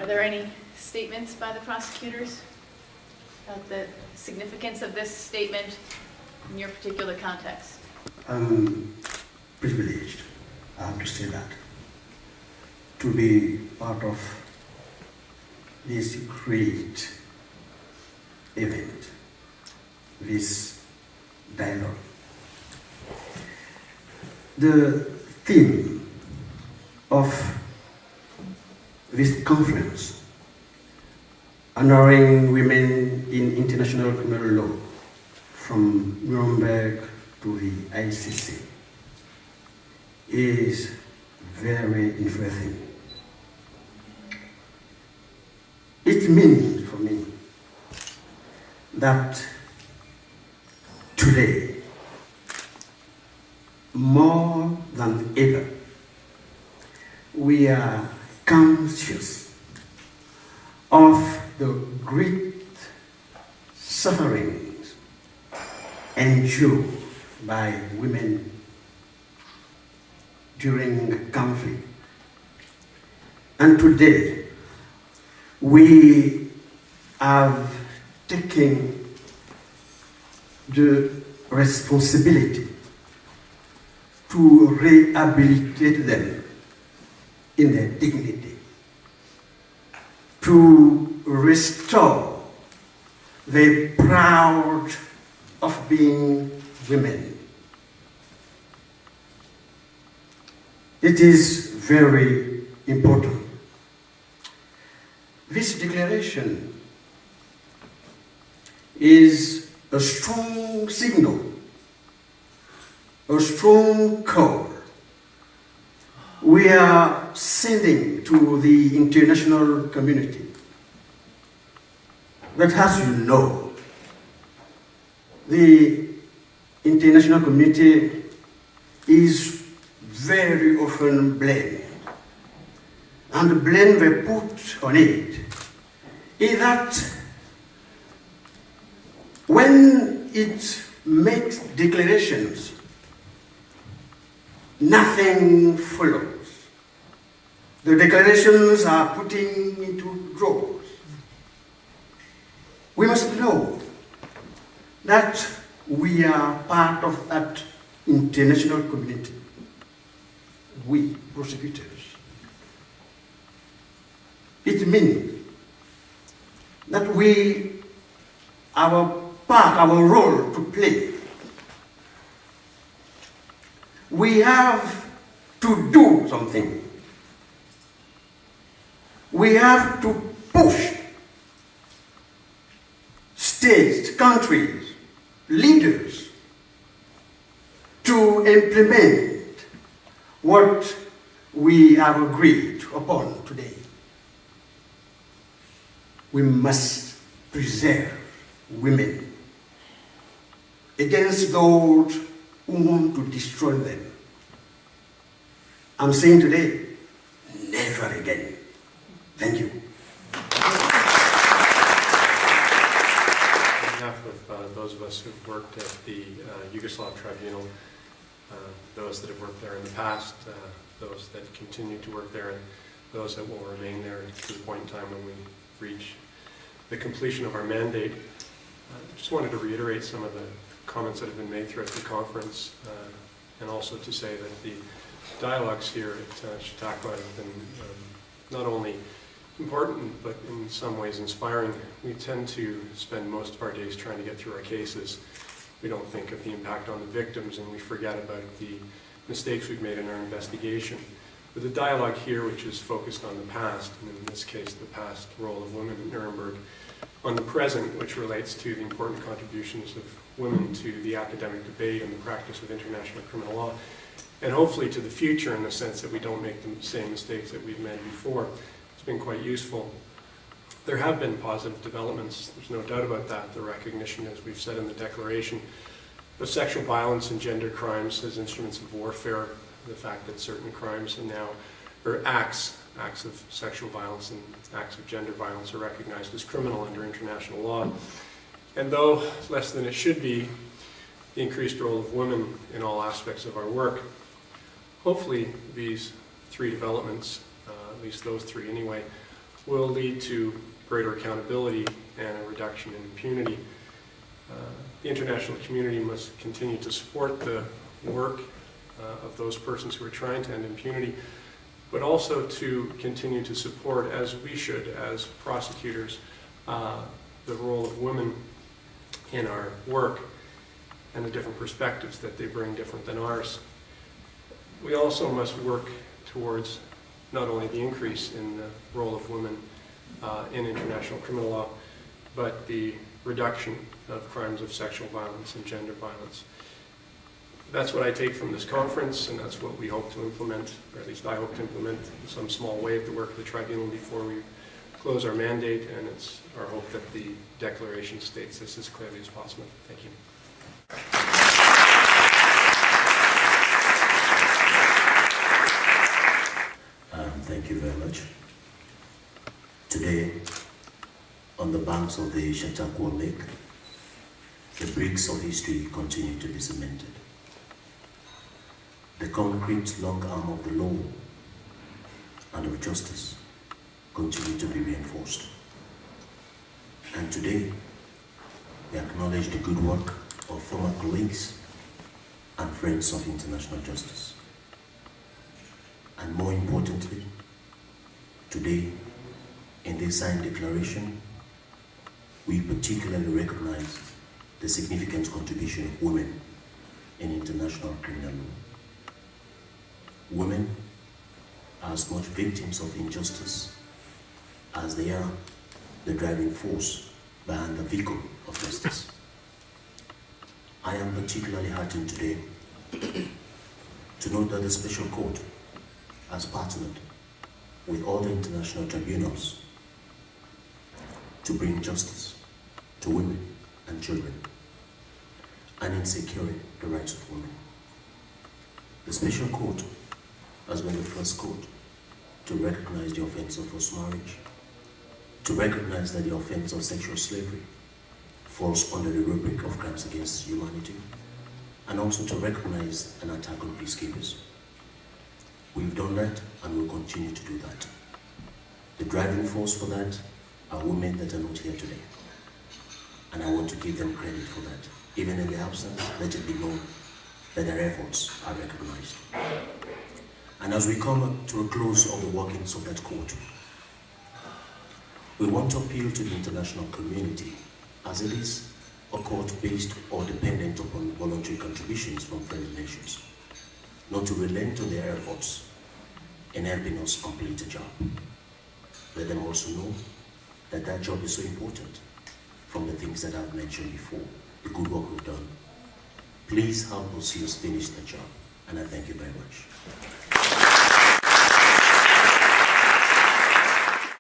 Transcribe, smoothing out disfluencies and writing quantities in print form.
Are there any statements by the prosecutors about the significance of this statement in your particular context? I'm privileged, I have to say that, to be part of this great event, this dialogue. The theme of this conference, honoring women in international criminal law, from Nuremberg to the ICC, is very interesting. It means for me that today, more than ever, we are conscious of the great sufferings endured by women during conflict. And today, we have taken the responsibility to rehabilitate them in their dignity, to restore the proud of being women. It is very important. This declaration is a strong signal, a strong call we are sending to the international community. But as you know, the international community is very often blamed. And the blame they put on it is that when it makes declarations, nothing follows. The declarations are putting into drawers. We must know that we are part of that international community. We, prosecutors. It means that we, our role to play. We have to do something. We have to push states, countries, leaders to implement what we have agreed upon today. We must preserve women against those who want to destroy them. I'm saying today, never again. Thank you. On behalf of those of us who've worked at the Yugoslav Tribunal, those that have worked there in the past, those that continue to work there, and those that will remain there to the point in time when we reach the completion of our mandate, I just wanted to reiterate some of the comments that have been made throughout the conference, and also to say that the dialogues here at Chautauqua have been not only important, but in some ways inspiring. We tend to spend most of our days trying to get through our cases. We don't think of the impact on the victims, and we forget about the mistakes we've made in our investigation. But the dialogue here, which is focused on the past, and in this case the past role of women in Nuremberg, on the present, which relates to the important contributions of women to the academic debate and the practice of international criminal law, and hopefully to the future in the sense that we don't make the same mistakes that we've made before. It's been quite useful. There have been positive developments, there's no doubt about that. The recognition, as we've said in the Declaration, of sexual violence and gender crimes as instruments of warfare, the fact that certain crimes are now, or acts of sexual violence and acts of gender violence are recognized as criminal under international law. And though less than it should be, the increased role of women in all aspects of our work, hopefully these three developments, at least those three anyway, will lead to greater accountability and a reduction in impunity. The international community must continue to support the work of those persons who are trying to end impunity, but also to continue to support, as we should as prosecutors, the role of women in our work and the different perspectives that they bring different than ours. We also must work towards not only the increase in the role of women in international criminal law, but the reduction of crimes of sexual violence and gender violence. That's what I take from this conference, and that's what we hope to implement, or at least I hope to implement in some small way of the work of the tribunal before we close our mandate, and it's our hope that the declaration states this as clearly as possible. Thank you. Thank you very much. Today, on the banks of the Chautauqua Lake, the bricks of history continue to be cemented. The concrete long arm of the law and of justice continue to be reinforced. And today, we acknowledge the good work of former colleagues and friends of international justice. And more importantly, today, in this signed declaration, we particularly recognize the significant contribution of women in international criminal law. Women are as much victims of injustice as they are the driving force behind the vehicle of justice. I am particularly heartened today to note that the Special Court has partnered with other international tribunals to bring justice to women and children and in securing the rights of women. The Special Court has been the first court to recognize the offense of forced marriage, to recognize that the offense of sexual slavery falls under the rubric of crimes against humanity, and also to recognize an attack on peacekeepers. We've done that and will continue to do that. The driving force for that are women that are not here today. And I want to give them credit for that. Even in the absence, let it be known that their efforts are recognized. And as we come to a close of the workings of that court, we want to appeal to the international community, as it is a court based or dependent upon voluntary contributions from friendly nations, not to relent on their efforts in helping us complete the job. Let them also know that that job is so important from the things that I've mentioned before, the good work we've done. Please help us see us finish the job, and I thank you very much.